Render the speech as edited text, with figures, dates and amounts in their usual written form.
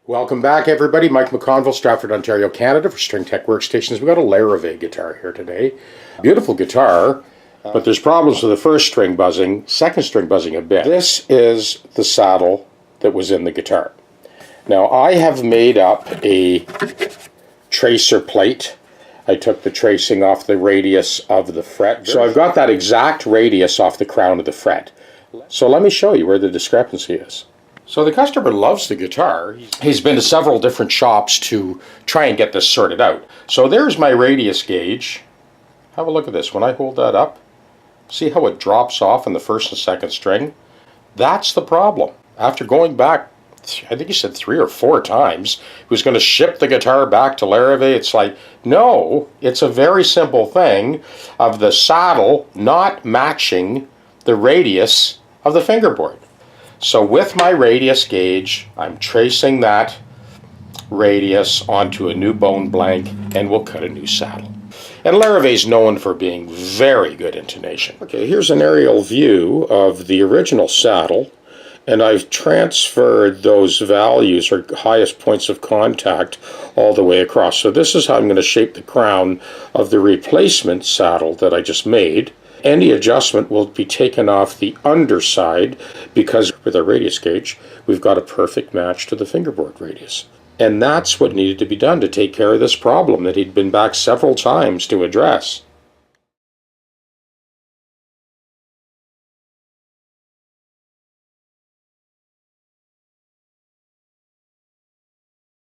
Welcome back, everybody. Mike McConville, Stratford, Ontario, Canada for String Tech Workstations. We've got a Larrivee guitar here today. Beautiful guitar, but there's problems with the first string buzzing, second string buzzing a bit. This is the saddle that was in the guitar. Now, I have made up a tracer plate. I took the tracing off the radius of the fret. So I've got that exact radius off the crown of the fret. So let me show you where the discrepancy is. So the customer loves the guitar. He's been to several different shops to try and get this sorted out. So there's my radius gauge. Have a look at this. When I hold that up, see how it drops off in the first and second string? That's the problem. After going back, I think he said 3 or 4 times, he was going to ship the guitar back to Larrivee. It's like, no, it's a very simple thing of the saddle not matching the radius of the fingerboard. So with my radius gauge, I'm tracing that radius onto a new bone blank, and we'll cut a new saddle. And Larrivee's known for being very good intonation. Okay, here's an aerial view of the original saddle, and I've transferred those values or highest points of contact all the way across. So this is how I'm going to shape the crown of the replacement saddle that I just made. Any adjustment will be taken off the underside because with our radius gauge, we've got a perfect match to the fingerboard radius. And that's what needed to be done to take care of this problem that he'd been back several times to address.